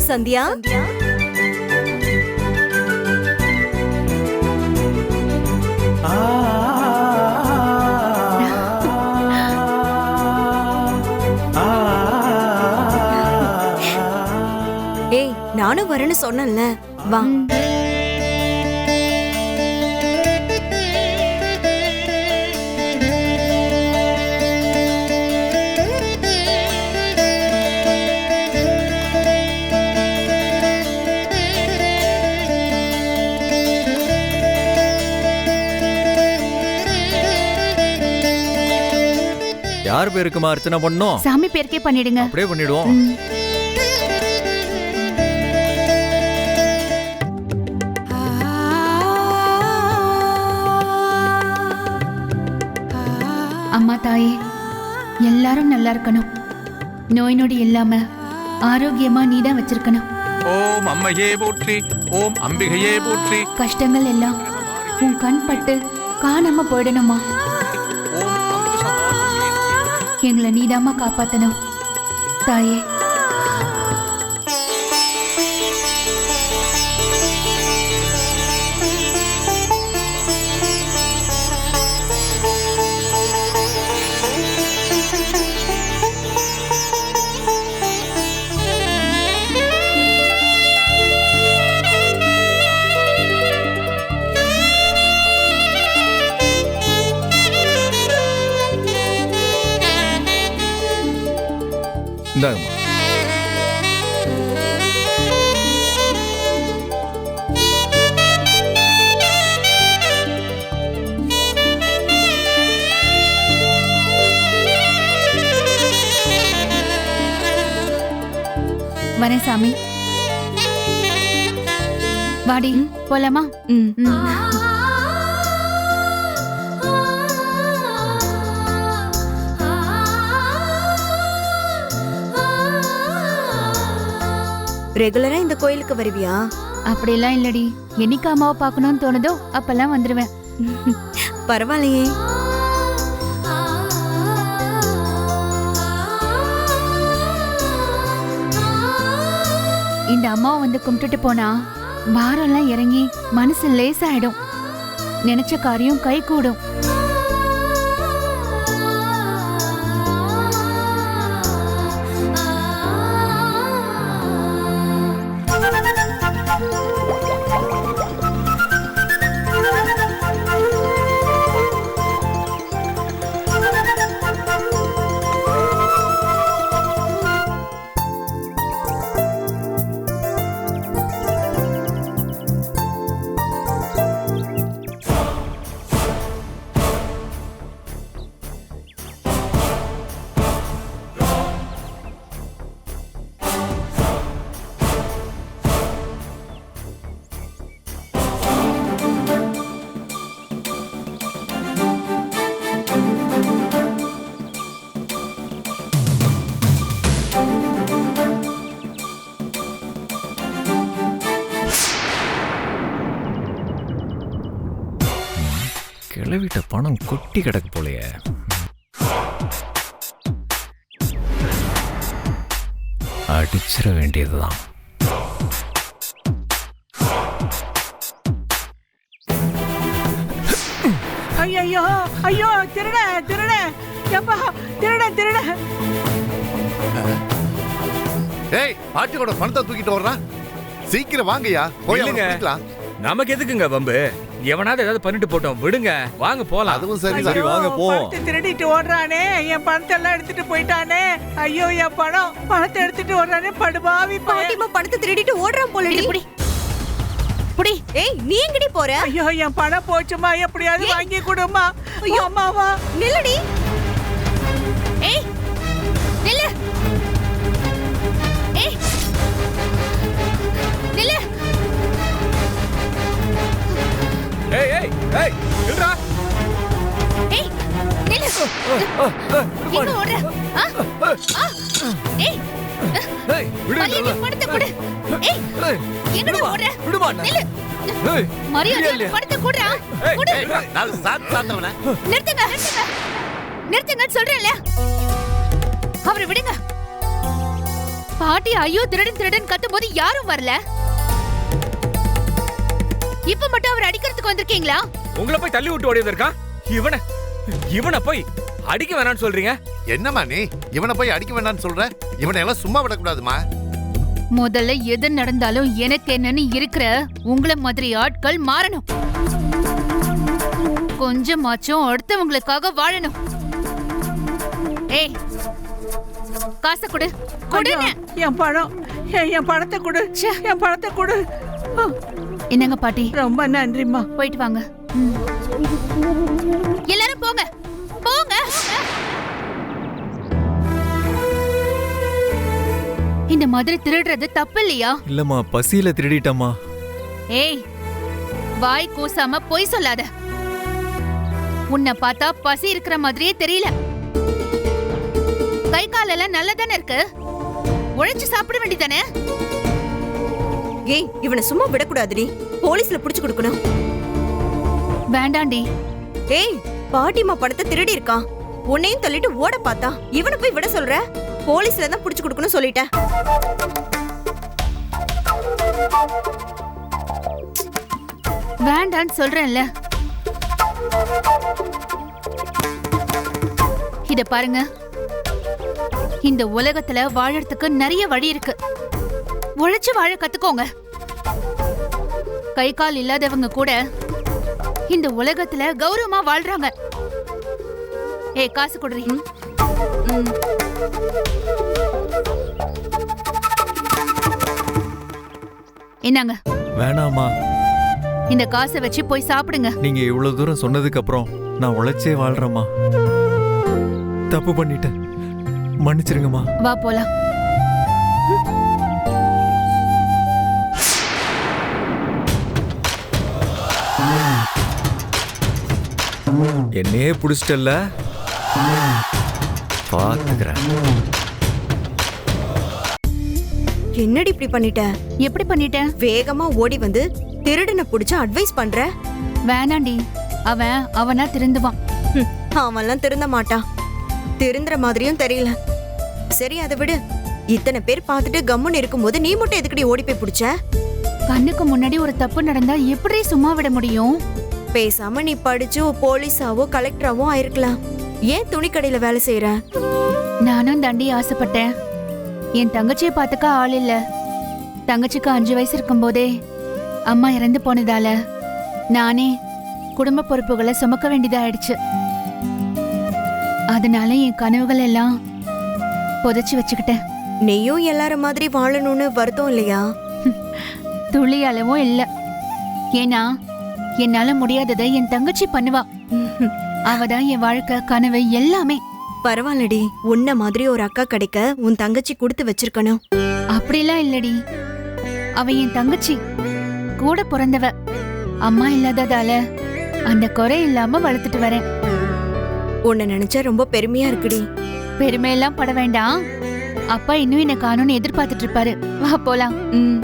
சந்தியா, ஏய் நானும் வரேன்னு சொன்னேன்ல, வா. யார் பேருக்குமா அர்ச்சனை பண்ணோம்? சாமி பேருக்கே பண்ணிடுங்க. அப்படியே பண்ணிடுவோம். அம்மா தாயே, எல்லாரும் நல்லா இருக்கணும். நோய் நொடி இல்லாம ஆரோக்கியமா நீதான் வச்சிருக்கணும். ஓம் அம்மையே போற்றி, ஓம் அம்பிகையே போற்றி. கஷ்டங்கள் எல்லாம் உன் கண் பட்டு காணாம போயிடணுமா? எங்களை நீதாமா காப்பாத்தணும் தாயே. இந்தாங்கம்மா. வரேன் சாமி. வாடி போலாமா? ரெகுலரா இந்த கோயிலுக்கு வருவியா? அப்படியெல்லாம் இல்லடி, என்னைக்கு அம்மாவை பார்க்கணும்னு தோணுதோ அப்பெல்லாம் வந்துருவேன். பரவாயில்லையே. இந்த அம்மாவை வந்து கும்பிட்டுட்டு போனா பாரம்லாம் இறங்கி மனசு லேசாயிடும். நினைச்ச காரியம் கை கூடும். கிளவிட்ட பணம் கொட்டி கிடக்கு போலையே. அடிச்சிட வேண்டியதுதான். ஐயோ ஐயோ, திருட திருட, எப்பா திருட திருட. ஏய், பாட்டியோட பணத்தை தூக்கிட்டு வர்றான். சீக்கிரம் வாங்கய்யா, போய் அவன். நமக்கு எதுக்குங்க வம்பு? எவனாவது ஏதாவது பண்ணிட்டு போட்டோம், விடுங்க, வாங்க போலாம். அதுவும் சரி, சரி வாங்க போவோம். பணத்தை திருடிட்டு ஓடுறானே, என் பணத்தை எல்லாம் எடுத்துட்டு போயிட்டானே. ஐயோ, என் பணத்தை எடுத்துட்டு ஓடுறானே, படுபாவி பாட்டிமா பணத்தை திருடிட்டு ஓடுறான் போலடி. புடி. ஏய், நீ எங்கடி போற? ஐயோ, என் பணம் போச்சுமா, எப்படியாவது வாங்கி கொடுமா. ஐயோ அம்மாவா, நில்லடி. ஏய் நில்லு. ஏய் எங்க ஓடுற? ஆ? ஆ? ஏய், ஏய், விடு, பையன் இல்ல. பணத்தை கொடு. ஏய், ஏய், எங்கடா விடுமா, ஓடுற? விடுமா, நில்லு. ஏய், மரியாதையா இல்லையா? பணத்தை கொடுடா. கொடு. ஏய், நான் சாத்தவன நிறுத்துங்க. நிறுத்துங்கன்னு சொல்றேன்ல. அவரை விடுங்க. பாட்டி ஐயோ திருடன் திருடன் கத்தும்போது யாரும் வரல. இப்ப மட்டும் அவர் அடிக்கிறதுக்கு வந்திருக்கீங்களா? உங்களை போய் தள்ளி விட்டு ஓடி வந்திருக்கான். இவனை போய் அடிக்க வேணாம்னு சொல்றீங்க? என்னம்மா நீ இவனை போய் அடிக்க வேண்டாம்னு சொல்ற? இவனை எல்லாம் சும்மா விடக்கூடாதுமா. முதல்ல எது நடந்தாலும் எனக்கு என்னன்னு இருக்கிற உங்களை மாதிரி ஆட்கள் மாறணும். கொஞ்சமாச்சும் அடுத்தவங்களுக்காக வாழணும். ஏய், காசை கொடு. கொடுங்க. என் பணம், என் பணத்தை கொடு. என் பணத்தை கொடு. என்னங்க பாட்டி, ரொம்ப நன்றிம்மா. போயிட்டு வாங்க. ம். எல்லாரும் போங்க போங்க. இந்த மாதிரி திருடுறது தப்பு இல்லையா? இல்லம்மா, பசியில திருடிட்டம்மா. ஏய், வாய் கூசாம பொய் சொல்லாத. உன்னை பார்த்தா பசி இருக்கிற மாதிரியே தெரியல. கை காலெல்லாம் நல்லதானே இருக்கு. உழைச்சு சாப்பிட வேண்டியதானே? ஏய், இவனை சும்மா விடக்கூடாதுடி. போலீஸ்ல புடிச்சு கொடுக்கணும். வேண்டாண்டி. ஏய், பாட்டிமா பணத்தை திருடி இருக்கான். உன்னையும் தள்ளிட்டு ஓட பார்த்தா இவனை போய் விட சொல்ற? போலீஸ்ல தான் புடிச்சு கொடுக்கணும் சொல்லிட்டேன். வேண்டான்னு சொல்றேன்ல. இத பாருங்க, இந்த உலகத்துல வாழறதுக்கு நிறைய வழி இருக்கு. உழைச்சு வாழ கத்துக்கோங்க. கை கால் இல்லாதவங்க கூட இந்த உலகத்துல கௌரவமா வாழ்றாங்க. ஏய், காசு கொடுறீ. என்னங்க, வேணாமா, இந்த காசை வச்சு போய் சாப்பிடுங்க. நீங்க இவ்வளவு தூரம் சொன்னதுக்கு அப்புறம் நான் உழைச்சே வாழ்றேம்மா. தப்பு பண்ணிட்டேன், மன்னிச்சிருங்கம்மா. வா போலாம். என்னையே புடிச்சிட்டல்ல, பாத்துக்கிறேன். என்னடி இப்படி பண்ணிட்ட? எப்படி பண்ணிட்டேன்? வேகமா ஓடி வந்து திருடனை புடிச்சு அட்வைஸ் பண்ற? வேணாண்டி, அவனா திருந்துவான். அவன்லாம் திருந்த மாட்டான். திருந்துற மாதிரியும் தெரியல. சரி, அதை விடு. இத்தனை பேர் பார்த்துட்டு கம்முன்னு இருக்கும்போது நீ மட்டும் எதுக்கடி ஓடி போய் பிடிச்ச? கண்ணுக்கு முன்னாடி ஒரு தப்பு நடந்தா எப்படி சும்மா விட முடியும்? பேசாம நீ படிச்சு போலீஸாவோ கலெக்டராவோ ஆயிருக்கலாம். ஏன் துணிக்கடையில வேலை செய்யற? நானும் தாண்டி ஆசைப்பட்டேன். என் தங்கச்சியை பார்த்துக்க ஆள் இல்ல. தங்கச்சிக்கு 5 வயசு இருக்கும்போதே அம்மா இறந்து போனதால நானே குடும்ப பொறுப்புகளை சுமக்க வேண்டியதாயிடுச்சு. அதனால என் கனவுகள் எல்லாம் புதைச்சு வச்சுக்கிட்டேன். நீயும் எல்லார மாதிரி வாழணும்னு வருத்தம் இல்லையா? துளி அளவும் இல்ல. ஏன்னா என்னால முடியாததை என் தங்கச்சி பண்ணுவா. அவதான் என் வாழ்க்கை, கனவு எல்லாமே. பரவாயில்லடி, உன்ன மாதிரி ஒரு அக்கா கிடைக்க உன் தங்கச்சி கொடுத்து வச்சிருக்கணும். அப்படிலாம் இல்லடி. அவ என் தங்கச்சி, கூட பிறந்தவ. அம்மா இல்லாததால அந்த குறை இல்லாம வளர்த்துட்டு வரேன். உன்னை நினைச்சா ரொம்ப பெருமையா இருக்குடி. பெருமையெல்லாம் பட வேண்டாம். அப்பா இன்னும் என்ன காணும்னு எதிர்பார்த்துட்டு இருப்பாரு. வா போலாம். ம்.